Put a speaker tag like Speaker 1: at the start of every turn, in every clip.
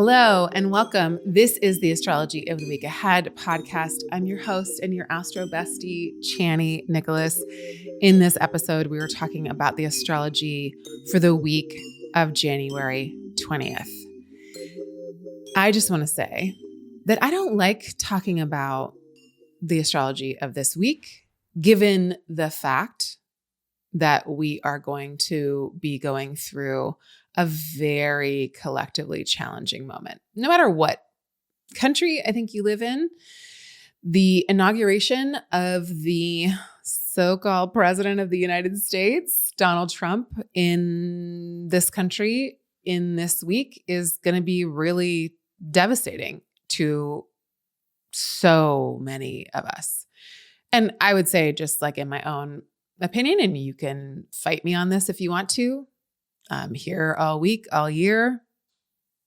Speaker 1: Hello and welcome. This is the Astrology of the Week Ahead podcast. I'm your host and your astro bestie, Chani Nicholas. In this episode, we were talking about the astrology for the week of January 20th. I just want to say that I don't like talking about the astrology of this week, given the fact that we are going to be going through a very collectively challenging moment. No matter what country I think you live in, the inauguration of the so-called president of the United States, Donald Trump, in this country in this week is going to be really devastating to so many of us. And I would say, just like in my own opinion, and you can fight me on this if you want to, I'm here all week, all year,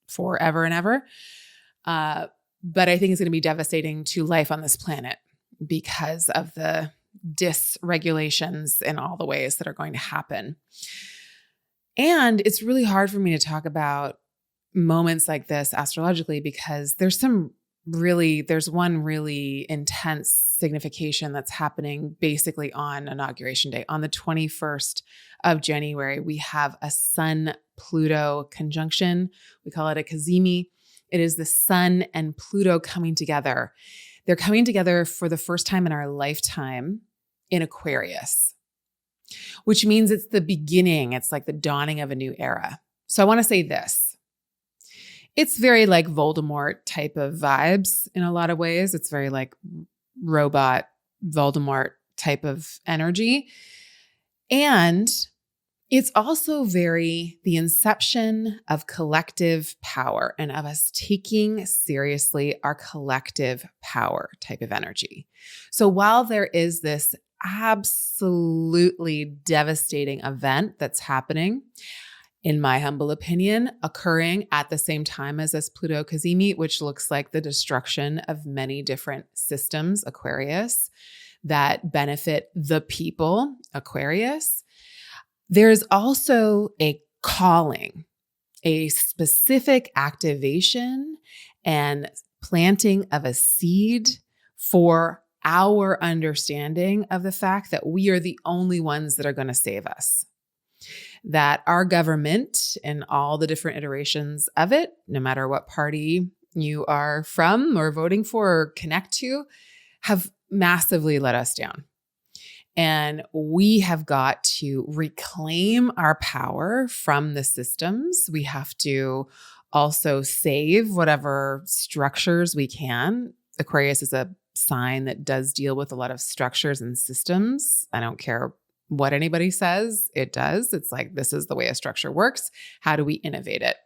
Speaker 1: forever and ever. But I think it's going to be devastating to life on this planet because of the dysregulations in all the ways that are going to happen. And it's really hard for me to talk about moments like this astrologically because there's one really intense signification that's happening basically on Inauguration Day. On the 21st of January, we have a Sun-Pluto conjunction. We call it a cazimi. It is the Sun and Pluto coming together. They're coming together for the first time in our lifetime in Aquarius, which means it's the beginning. It's like the dawning of a new era. So I want to say this. It's very like Voldemort type of vibes in a lot of ways. It's very like robot Voldemort type of energy. And it's also very the inception of collective power and of us taking seriously our collective power type of energy. So while there is this absolutely devastating event that's happening, in my humble opinion, occurring at the same time as this Pluto cazimi, which looks like the destruction of many different systems, Aquarius, that benefit the people, Aquarius. There's also a calling, a specific activation and planting of a seed for our understanding of the fact that we are the only ones that are going to save us. That our government and all the different iterations of it, no matter what party you are from or voting for or connect to, have massively let us down. And we have got to reclaim our power from the systems. We have to also save whatever structures we can. Aquarius is a sign that does deal with a lot of structures and systems. I don't care what anybody says, it does. It's like, this is the way a structure works. How do we innovate it?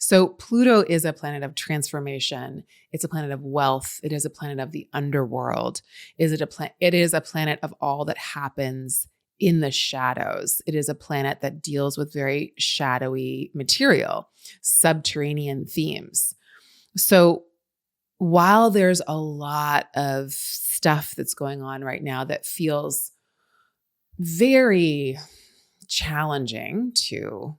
Speaker 1: So Pluto is a planet of transformation. It's a planet of wealth. It is a planet of the underworld. It is a planet of all that happens in the shadows. It is a planet that deals with very shadowy material, subterranean themes. So while there's a lot of stuff that's going on right now that feels very challenging to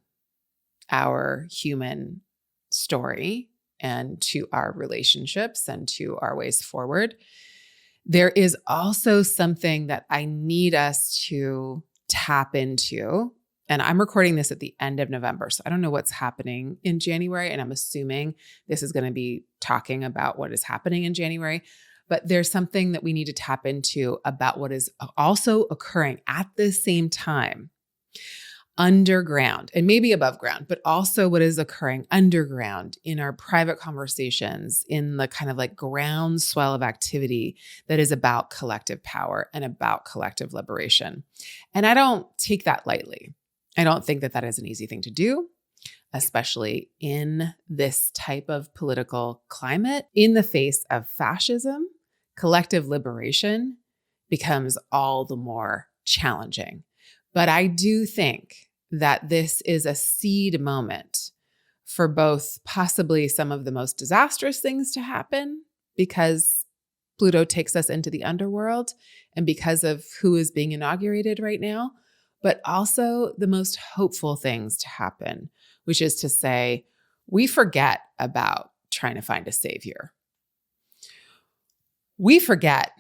Speaker 1: our human story and to our relationships and to our ways forward, there is also something that I need us to tap into. And I'm recording this at the end of November, so I don't know what's happening in January. And I'm assuming this is going to be talking about what is happening in January. But there's something that we need to tap into about what is also occurring at the same time underground and maybe above ground, but also what is occurring underground in our private conversations, in the kind of like groundswell of activity that is about collective power and about collective liberation. And I don't take that lightly. I don't think that that is an easy thing to do, especially in this type of political climate. In the face of fascism, collective liberation becomes all the more challenging. But I do think that this is a seed moment for both possibly some of the most disastrous things to happen because Pluto takes us into the underworld and because of who is being inaugurated right now, but also the most hopeful things to happen, which is to say, we forget about trying to find a savior. We forget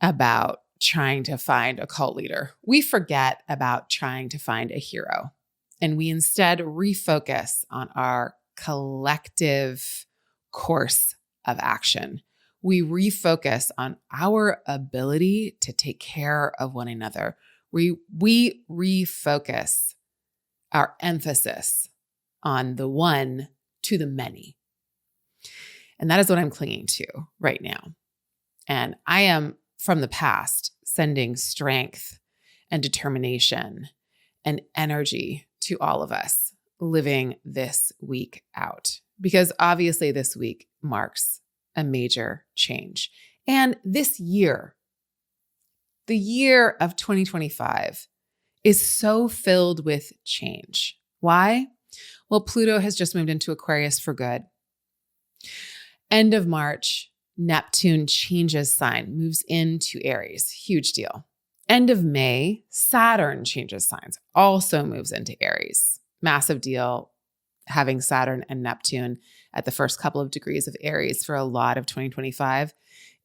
Speaker 1: about trying to find a cult leader. We forget about trying to find a hero. And we instead refocus on our collective course of action. We refocus on our ability to take care of one another. We refocus our emphasis on the one to the many. And that is what I'm clinging to right now. And I am, from the past, sending strength and determination and energy to all of us living this week out. Because obviously this week marks a major change. And this year, the year of 2025, is so filled with change. Why? Well, Pluto has just moved into Aquarius for good. End of March, Neptune changes sign, moves into Aries. Huge deal. End of May, Saturn changes signs, also moves into Aries. Massive deal having Saturn and Neptune at the first couple of degrees of Aries for a lot of 2025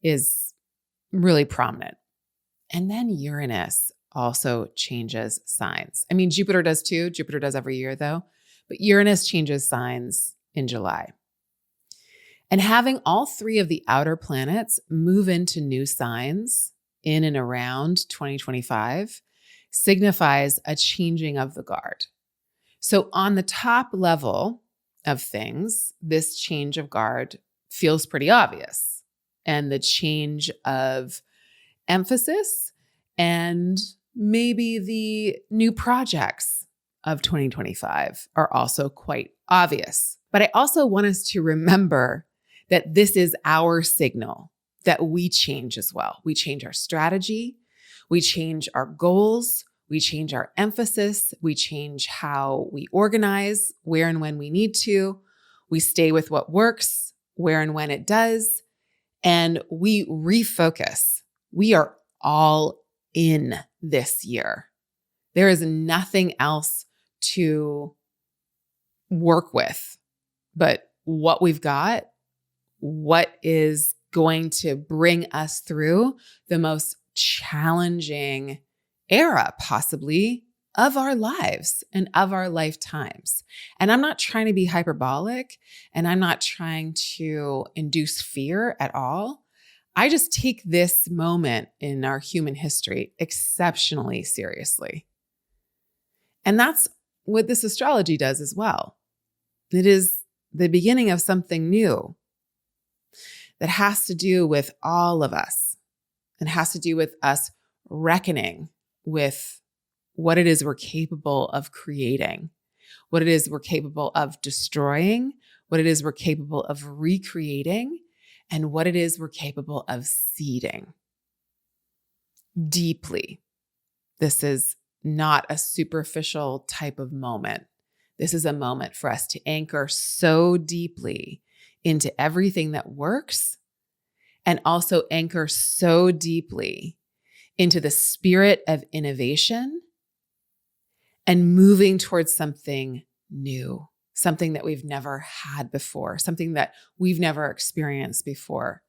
Speaker 1: is really prominent. And then Uranus also changes signs. I mean, Jupiter does too. Jupiter does every year though, but Uranus changes signs in July. And having all three of the outer planets move into new signs in and around 2025 signifies a changing of the guard. So on the top level of things, this change of guard feels pretty obvious. And the change of emphasis and maybe the new projects of 2025 are also quite obvious. But I also want us to remember that this is our signal that we change as well. We change our strategy, we change our goals, we change our emphasis, we change how we organize, where and when we need to, we stay with what works, where and when it does, and we refocus. We are all in this year. There is nothing else to work with but what we've got, what is going to bring us through the most challenging era, possibly, of our lives and of our lifetimes. And I'm not trying to be hyperbolic, and I'm not trying to induce fear at all. I just take this moment in our human history exceptionally seriously. And that's what this astrology does as well. It is the beginning of something new that has to do with all of us. It has to do with us reckoning with what it is we're capable of creating, what it is we're capable of destroying, what it is we're capable of recreating, and what it is we're capable of seeding deeply. This is not a superficial type of moment. This is a moment for us to anchor so deeply into everything that works, and also anchor so deeply into the spirit of innovation and moving towards something new, something that we've never had before, something that we've never experienced before,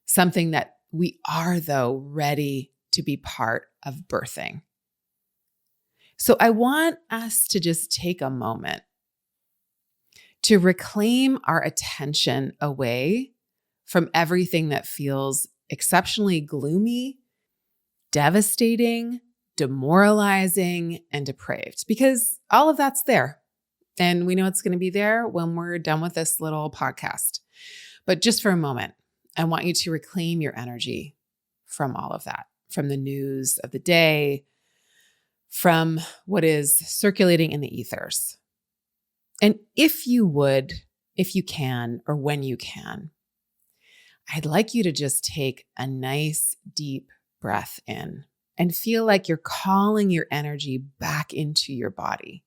Speaker 1: something that we are, though, ready to be part of birthing. So I want us to just take a moment to reclaim our attention away from everything that feels exceptionally gloomy, devastating, demoralizing, and depraved, because all of that's there. And we know it's going to be there when we're done with this little podcast. But just for a moment, I want you to reclaim your energy from all of that, from the news of the day, from what is circulating in the ethers. And if you would, if you can, or when you can, I'd like you to just take a nice deep breath in and feel like you're calling your energy back into your body.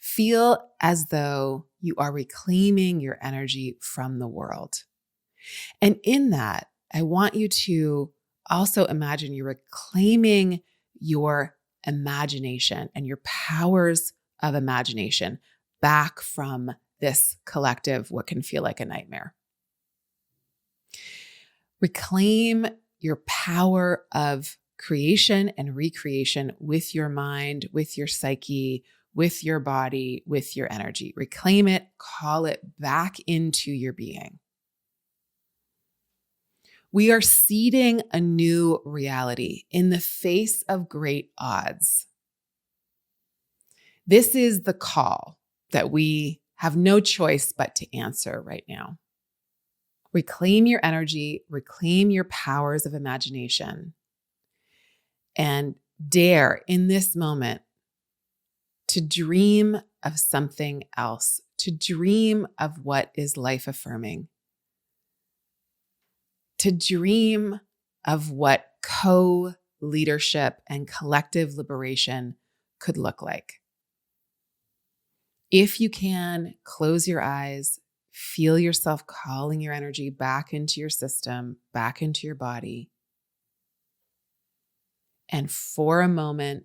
Speaker 1: Feel as though you are reclaiming your energy from the world. And in that, I want you to also imagine you're reclaiming your imagination and your powers of imagination back from this collective, what can feel like a nightmare. Reclaim your power of creation and recreation with your mind, with your psyche, with your body, with your energy. Reclaim it, call it back into your being. We are seeding a new reality in the face of great odds. This is the call that we have no choice but to answer right now. Reclaim your energy, reclaim your powers of imagination, and dare in this moment to dream of something else, to dream of what is life affirming, to dream of what co-leadership and collective liberation could look like. If you can, close your eyes, feel yourself calling your energy back into your system, back into your body. And for a moment,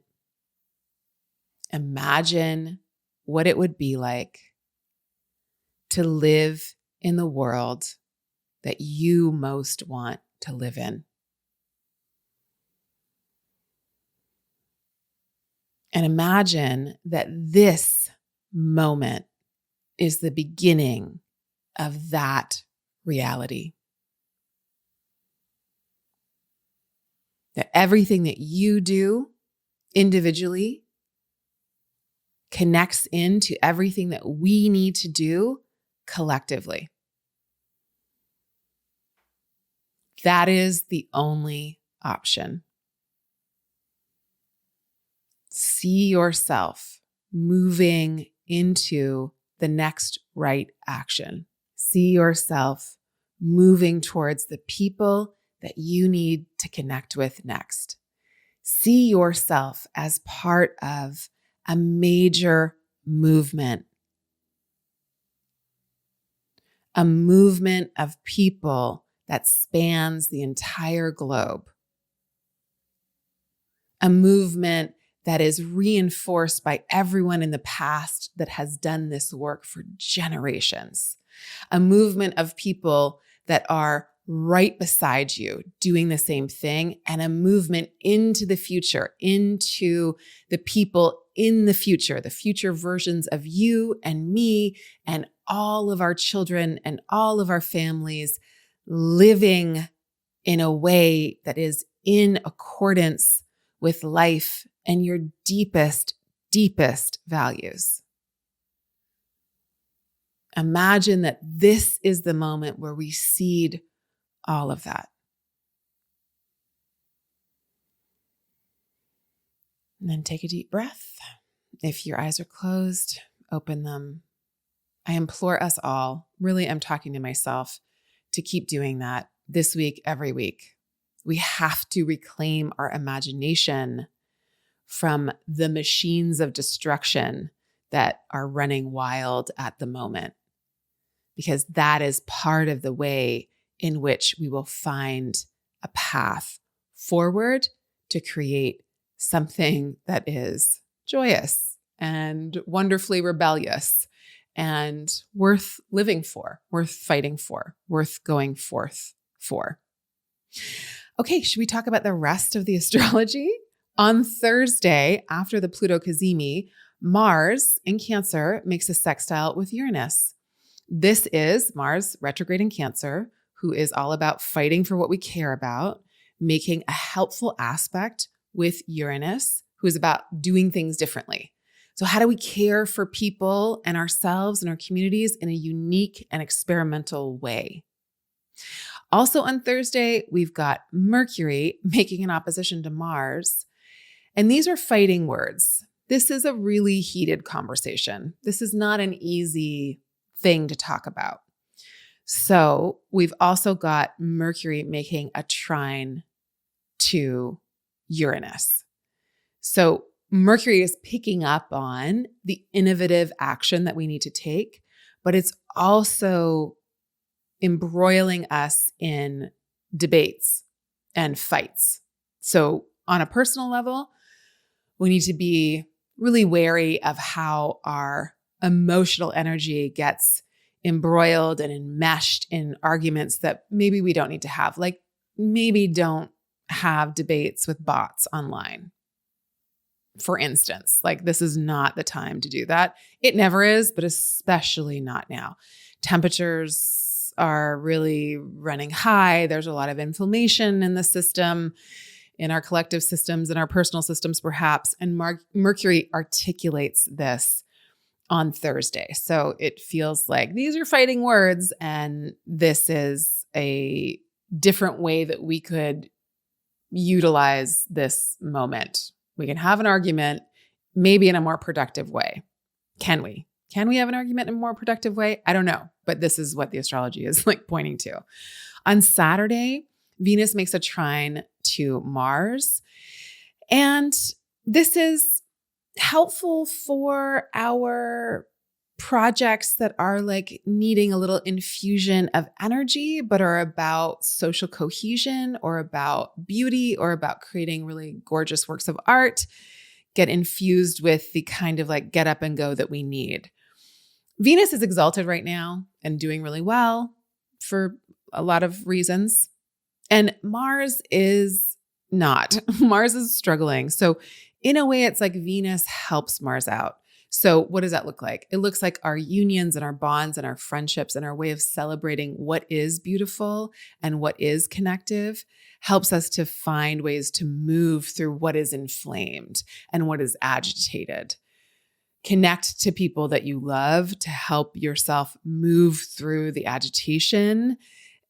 Speaker 1: imagine what it would be like to live in the world that you most want to live in. And imagine that this moment is the beginning of that reality. That everything that you do individually connects into everything that we need to do collectively. That is the only option. See yourself moving into the next right action. See yourself moving towards the people that you need to connect with next. See yourself as part of a major movement. A movement of people that spans the entire globe. A movement that is reinforced by everyone in the past that has done this work for generations. A movement of people that are right beside you doing the same thing, and a movement into the future, into the people in the future versions of you and me and all of our children and all of our families living in a way that is in accordance with life and your deepest, deepest values. Imagine that this is the moment where we seed all of that. And then take a deep breath. If your eyes are closed, open them. I implore us all, really I'm talking to myself, to keep doing that this week, every week. We have to reclaim our imagination from the machines of destruction that are running wild at the moment, because that is part of the way in which we will find a path forward to create something that is joyous and wonderfully rebellious and worth living for, worth fighting for, worth going forth for. Okay, should we talk about the rest of the astrology? On Thursday, after the Pluto cazimi, Mars in Cancer makes a sextile with Uranus. This is Mars retrograde in Cancer, who is all about fighting for what we care about, making a helpful aspect with Uranus, who is about doing things differently. So how do we care for people and ourselves and our communities in a unique and experimental way? Also on Thursday, we've got Mercury making an opposition to Mars. And these are fighting words. This is a really heated conversation. This is not an easy thing to talk about. So we've also got Mercury making a trine to Uranus. So Mercury is picking up on the innovative action that we need to take, but it's also embroiling us in debates and fights. So on a personal level, we need to be really wary of how our emotional energy gets embroiled and enmeshed in arguments that maybe we don't need to have. Like maybe don't have debates with bots online. For instance, like this is not the time to do that. It never is, but especially not now. Temperatures are really running high. There's a lot of inflammation in the system, in our collective systems, in our personal systems, perhaps. And Mercury articulates this on Thursday. So it feels like these are fighting words, and this is a different way that we could utilize this moment. We can have an argument, maybe in a more productive way. Can we? Can we have an argument in a more productive way? I don't know, but this is what the astrology is like pointing to. On Saturday, Venus makes a trine to Mars, and this is helpful for our projects that are like needing a little infusion of energy, but are about social cohesion or about beauty or about creating really gorgeous works of art, get infused with the kind of like get up and go that we need. Venus is exalted right now and doing really well for a lot of reasons. And Mars is not. Mars is struggling. So in a way, it's like Venus helps Mars out. So what does that look like? It looks like our unions and our bonds and our friendships and our way of celebrating what is beautiful and what is connective helps us to find ways to move through what is inflamed and what is agitated. Connect to people that you love to help yourself move through the agitation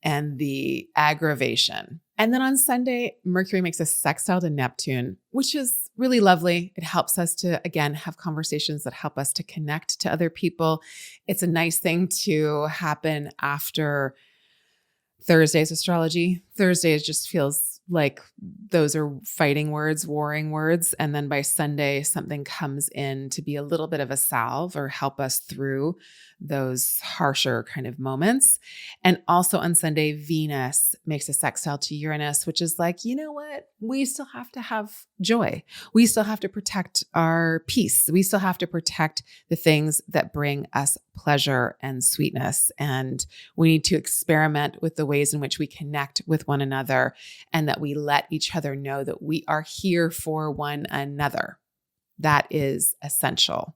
Speaker 1: and the aggravation. And then on Sunday, Mercury makes a sextile to Neptune, which is really lovely. It helps us to, again, have conversations that help us to connect to other people. It's a nice thing to happen after Thursday's astrology. Thursday just feels like those are fighting words, warring words. And then by Sunday, something comes in to be a little bit of a salve or help us through those harsher kind of moments. And also on Sunday, Venus makes a sextile to Uranus, which is like, you know what? We still have to have joy. We still have to protect our peace. We still have to protect the things that bring us pleasure and sweetness. And we need to experiment with the ways in which we connect with one another and that we let each other know that we are here for one another. That is essential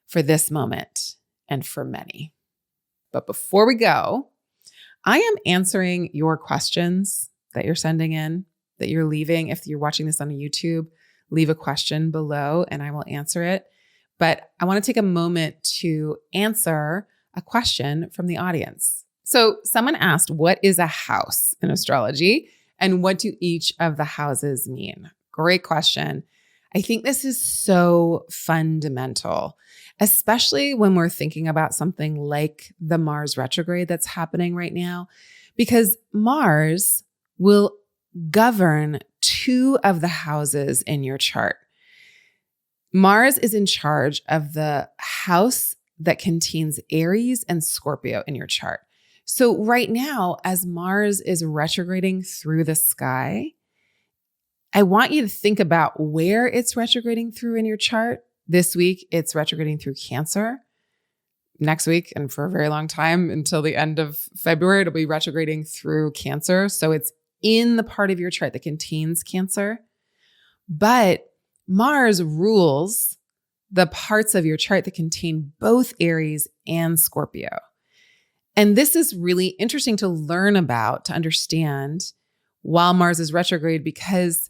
Speaker 1: for this moment and for many. But before we go, I am answering your questions that you're sending in, that you're leaving. If you're watching this on YouTube, leave a question below and I will answer it. But I want to take a moment to answer a question from the audience. So someone asked, what is a house in astrology and what do each of the houses mean? Great question. I think this is so fundamental, especially when we're thinking about something like the Mars retrograde that's happening right now, because Mars will govern two of the houses in your chart. Mars is in charge of the house that contains Aries and Scorpio in your chart. So right now, as Mars is retrograding through the sky, I want you to think about where it's retrograding through in your chart. This week, it's retrograding through Cancer. Next week, and for a very long time, until the end of February, it'll be retrograding through Cancer. So it's in the part of your chart that contains Cancer. But Mars rules the parts of your chart that contain both Aries and Scorpio. And this is really interesting to learn about, to understand while Mars is retrograde, because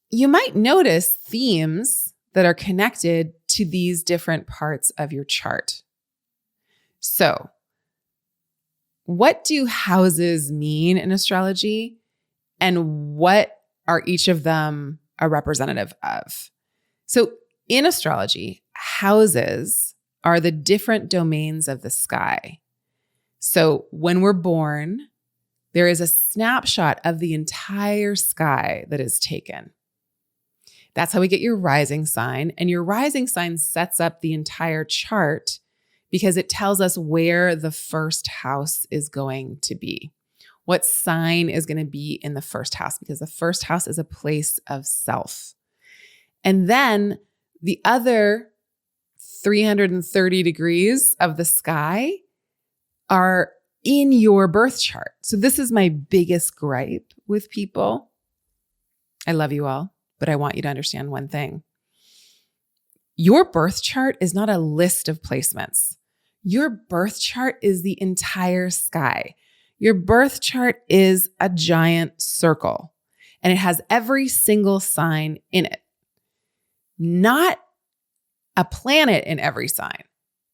Speaker 1: you might notice themes that are connected to these different parts of your chart. So, what do houses mean in astrology, and what are each of them a representative of? So, in astrology, houses are the different domains of the sky. So, when we're born, there is a snapshot of the entire sky that is taken. That's how we get your rising sign. And your rising sign sets up the entire chart because it tells us where the first house is going to be, what sign is going to be in the first house, because the first house is a place of self. And then the other 330 degrees of the sky are in your birth chart. So this is my biggest gripe with people. I love you all, but I want you to understand one thing. Your birth chart is not a list of placements. Your birth chart is the entire sky. Your birth chart is a giant circle, and it has every single sign in it. Not a planet in every sign.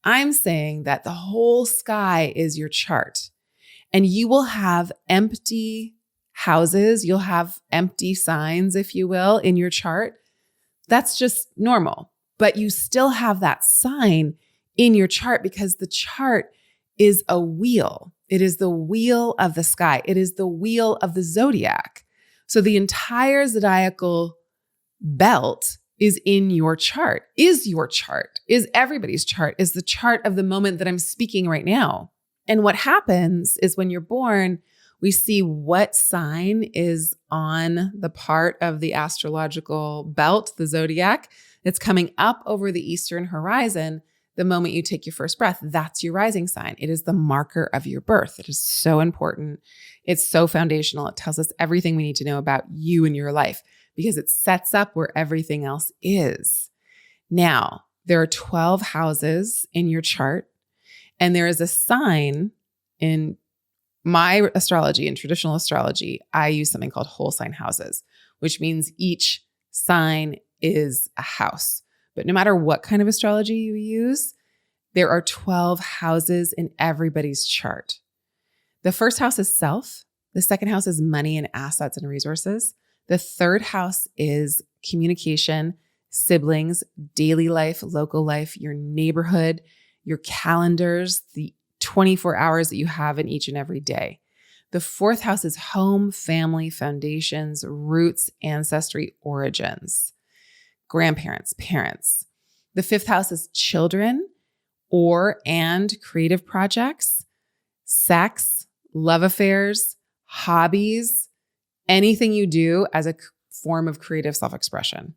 Speaker 1: I'm saying that the whole sky is your chart, and you will have empty houses. You'll have empty signs, if you will, in your chart. That's just normal, but you still have that sign in your chart because the chart is a wheel. It is the wheel of the sky. It is the wheel of the zodiac. So the entire zodiacal belt is in your chart, is your chart, is everybody's chart, is the chart of the moment that I'm speaking right now. And what happens is when you're born, we see what sign is on the part of the astrological belt, the zodiac, that's coming up over the eastern horizon the moment you take your first breath. That's your rising sign. It is the marker of your birth. It is so important. It's so foundational. It tells us everything we need to know about you and your life because it sets up where everything else is. Now, there are 12 houses in your chart, and there is a sign in my astrology, in traditional astrology. I use something called whole sign houses, which means each sign is a house. But no matter what kind of astrology you use, there are 12 houses in everybody's chart. The first house is self. The second house is money and assets and resources. The third house is communication, siblings, daily life, local life, your neighborhood, your calendars, the 24 hours that you have in each and every day. The fourth house is home, family, foundations, roots, ancestry, origins, grandparents, parents. The fifth house is children and creative projects, sex, love affairs, hobbies, anything you do as a form of creative self-expression.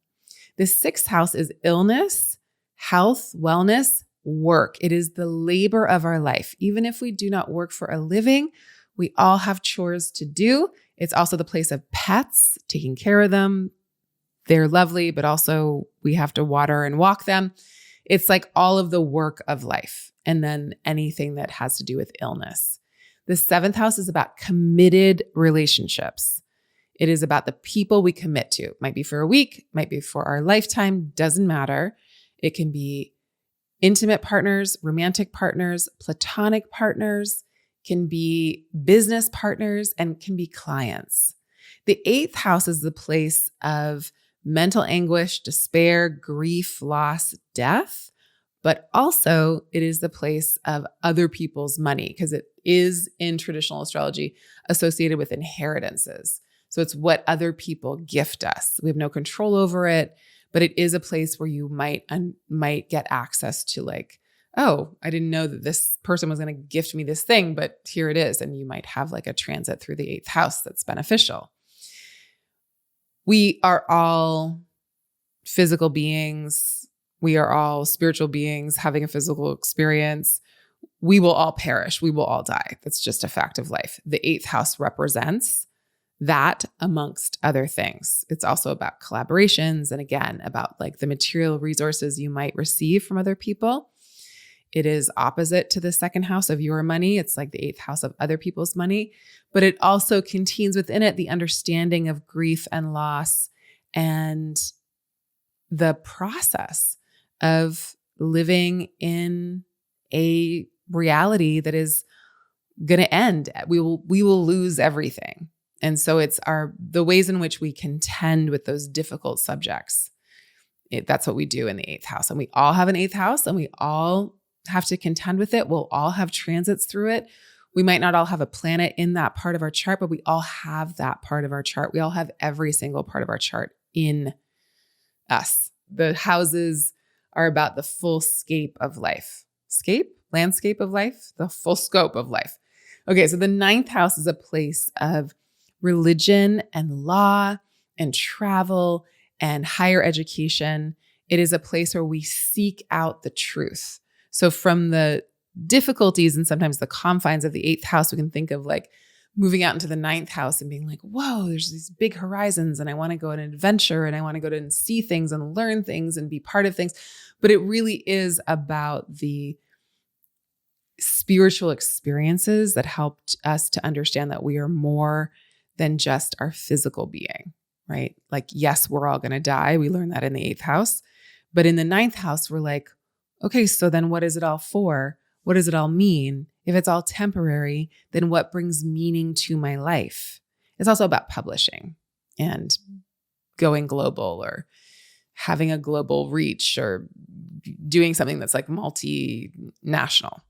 Speaker 1: The sixth house is illness, health, wellness, work. It is the labor of our life. Even if we do not work for a living, we all have chores to do. It's also the place of pets, taking care of them. They're lovely, but also we have to water and walk them. It's like all of the work of life, and then anything that has to do with illness. The seventh house is about committed relationships. It is about the people we commit to. It might be for a week, might be for our lifetime, doesn't matter. It can be intimate partners, romantic partners, platonic partners, can be business partners, and can be clients. The eighth house is the place of mental anguish, despair, grief, loss, death, but also it is the place of other people's money because it is in traditional astrology associated with inheritances. So it's what other people gift us. We have no control over it, but it is a place where you might get access to like, oh, I didn't know that this person was going to gift me this thing, but here it is. And you might have like a transit through the eighth house that's beneficial. We are all physical beings. We are all spiritual beings having a physical experience. We will all perish. We will all die. That's just a fact of life. The eighth house represents that amongst other things. It's also about collaborations and again, about like the material resources you might receive from other people. It is opposite to the second house of your money. It's like the eighth house of other people's money, but it also contains within it the understanding of grief and loss and the process of living in a reality that is going to end. We will lose everything. And so it's the ways in which we contend with those difficult subjects. That's what we do in the eighth house. And we all have an eighth house and we all have to contend with it. We'll all have transits through it. We might not all have a planet in that part of our chart, but we all have that part of our chart. We all have every single part of our chart in us. The houses are about the full scape of life. Landscape of life, the full scope of life. Okay, so the ninth house is a place of religion and law and travel and higher education. It is a place where we seek out the truth. So from the difficulties and sometimes the confines of the 8th house, we can think of like moving out into the 9th house and being like, whoa, there's these big horizons and I want to go on an adventure and I want to go to and see things and learn things and be part of things. But it really is about the spiritual experiences that helped us to understand that we are more than just our physical being, right? Like, yes, we're all going to die. We learn that in the 8th house. But in the 9th house, we're like, okay, so then what is it all for? What does it all mean? If it's all temporary, then what brings meaning to my life? It's also about publishing and going global or having a global reach or doing something that's like multinational.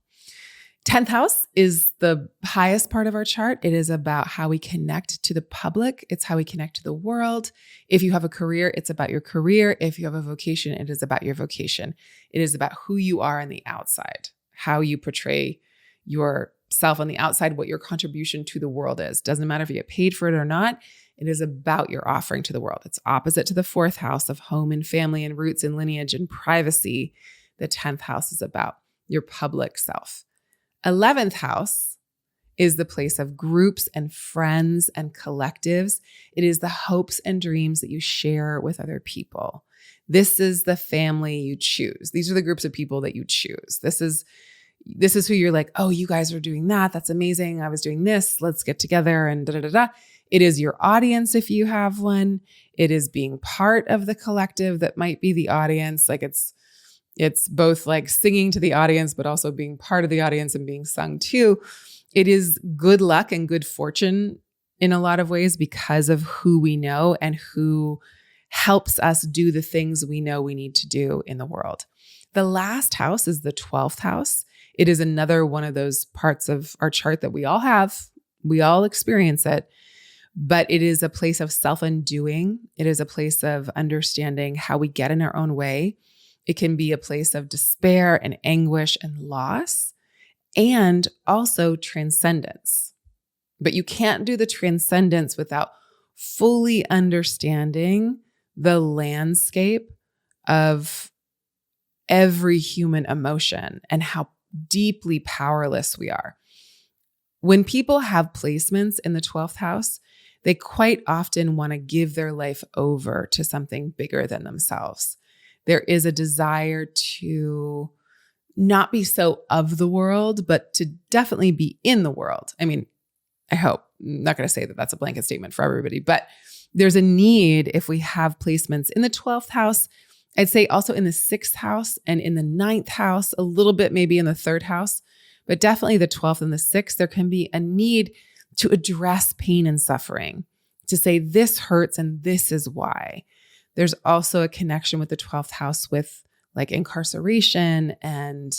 Speaker 1: 10th house is the highest part of our chart. It is about how we connect to the public. It's how we connect to the world. If you have a career, it's about your career. If you have a vocation, it is about your vocation. It is about who you are on the outside, how you portray yourself on the outside, what your contribution to the world is. Doesn't matter if you get paid for it or not. It is about your offering to the world. It's opposite to the 4th house of home and family and roots and lineage and privacy. The 10th house is about your public self. 11th house is the place of groups and friends and collectives. It is the hopes and dreams that you share with other people. This is the family you choose. These are the groups of people that you choose. This is who you're like, oh, you guys are doing that. That's amazing. I was doing this. Let's get together and da da da da. It is your audience if you have one. It is being part of the collective that might be the audience. Like it's both like singing to the audience, but also being part of the audience and being sung to. It is good luck and good fortune in a lot of ways because of who we know and who helps us do the things we know we need to do in the world. The last house is the 12th house. It is another one of those parts of our chart that we all have. We all experience it, but it is a place of self-undoing. It is a place of understanding how we get in our own way. It can be a place of despair and anguish and loss, and also transcendence. But you can't do the transcendence without fully understanding the landscape of every human emotion and how deeply powerless we are. When people have placements in the 12th house, they quite often want to give their life over to something bigger than themselves. There is a desire to not be so of the world, but to definitely be in the world. I mean, I hope. I'm not going to say that that's a blanket statement for everybody, but there's a need if we have placements in the 12th house. I'd say also in the 6th house and in the 9th house, a little bit maybe in the 3rd house, but definitely the 12th and the 6th, there can be a need to address pain and suffering, to say this hurts and this is why. There's also a connection with the 12th house with like incarceration and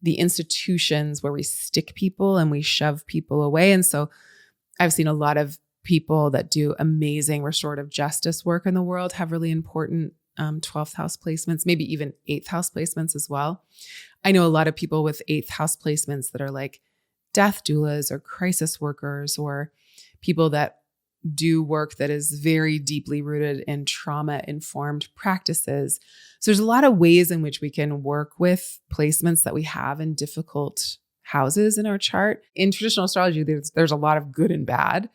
Speaker 1: the institutions where we stick people and we shove people away. And so I've seen a lot of people that do amazing restorative justice work in the world have really important 12th house placements, maybe even 8th house placements as well. I know a lot of people with 8th house placements that are like death doulas or crisis workers or people that do work that is very deeply rooted in trauma-informed practices. So there's a lot of ways in which we can work with placements that we have in difficult houses in our chart. In traditional astrology, there's a lot of good and bad,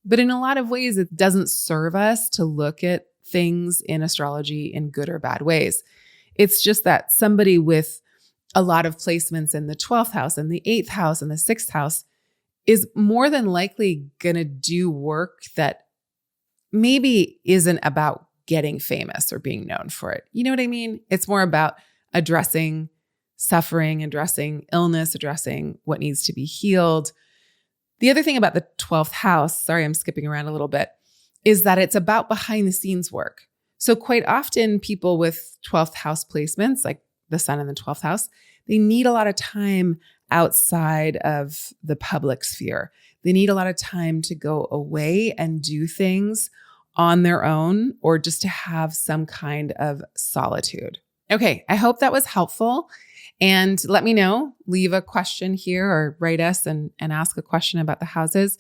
Speaker 1: but in a lot of ways, it doesn't serve us to look at things in astrology in good or bad ways. It's just that somebody with a lot of placements in the 12th house and the 8th house and the 6th house is more than likely going to do work that maybe isn't about getting famous or being known for it. You know what I mean? It's more about addressing suffering, addressing illness, addressing what needs to be healed. The other thing about the 12th house, sorry, I'm skipping around a little bit, is that it's about behind the scenes work. So quite often people with 12th house placements, like the sun in the 12th house, they need a lot of time outside of the public sphere. They need a lot of time to go away and do things on their own or just to have some kind of solitude. Okay, I hope that was helpful. And let me know, leave a question here or write us and ask a question about the houses.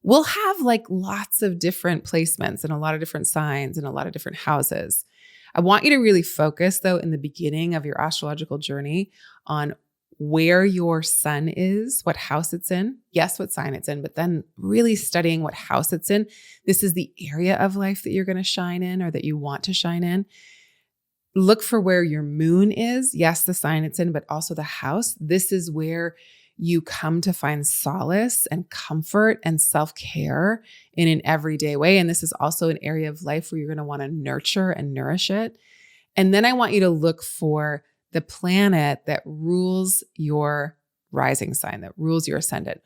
Speaker 1: We'll have like lots of different placements and a lot of different signs and a lot of different houses. I want you to really focus, though, in the beginning of your astrological journey on where your sun is, what house it's in, yes, what sign it's in, but then really studying what house it's in. This is the area of life that you're going to shine in or that you want to shine in. Look for where your moon is. Yes, the sign it's in, but also the house. This is where you come to find solace and comfort and self-care in an everyday way. And this is also an area of life where you're going to want to nurture and nourish it. And then I want you to look for the planet that rules your rising sign, that rules your ascendant.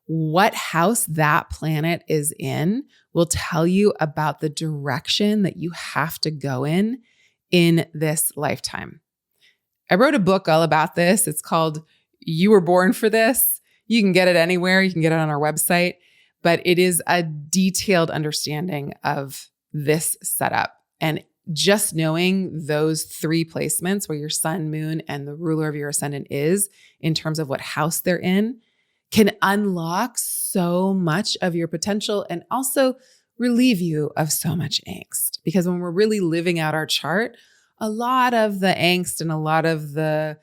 Speaker 1: What house that planet is in will tell you about the direction that you have to go in this lifetime. I wrote a book all about this. It's called You Were Born for This. You can get it anywhere. You can get it on our website, but it is a detailed understanding of this setup. And just knowing those 3 placements where your sun, moon, and the ruler of your ascendant is in terms of what house they're in can unlock so much of your potential and also relieve you of so much angst. Because when we're really living out our chart, a lot of the angst and a lot of the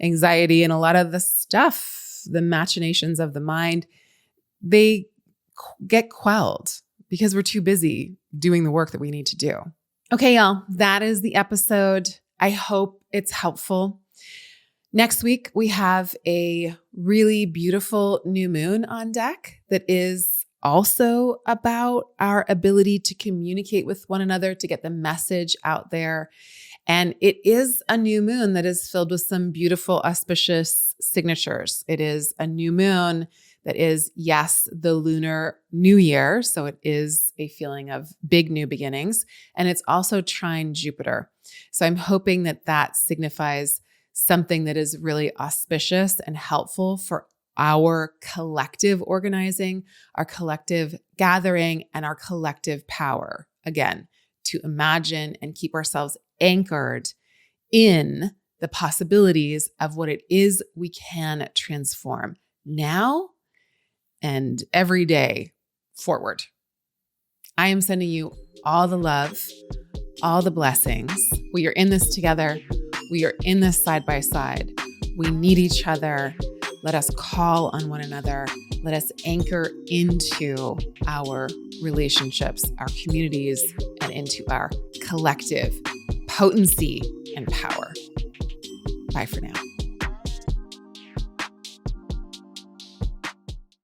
Speaker 1: anxiety and a lot of the stuff, the machinations of the mind, they get quelled because we're too busy doing the work that we need to do. Okay, y'all, that is the episode. I hope it's helpful. Next week, we have a really beautiful new moon on deck that is also about our ability to communicate with one another, to get the message out there. And it is a new moon that is filled with some beautiful auspicious signatures. It is a new moon that is, yes, the lunar new year. So it is a feeling of big new beginnings. And it's also trine Jupiter. So I'm hoping that that signifies something that is really auspicious and helpful for our collective organizing, our collective gathering, and our collective power. Again, to imagine and keep ourselves anchored in the possibilities of what it is we can transform now and every day forward. I am sending you all the love, all the blessings. We are in this together. We are in this side by side. We need each other. Let us call on one another. Let us anchor into our relationships, our communities, and into our collective potency and power. Bye for now.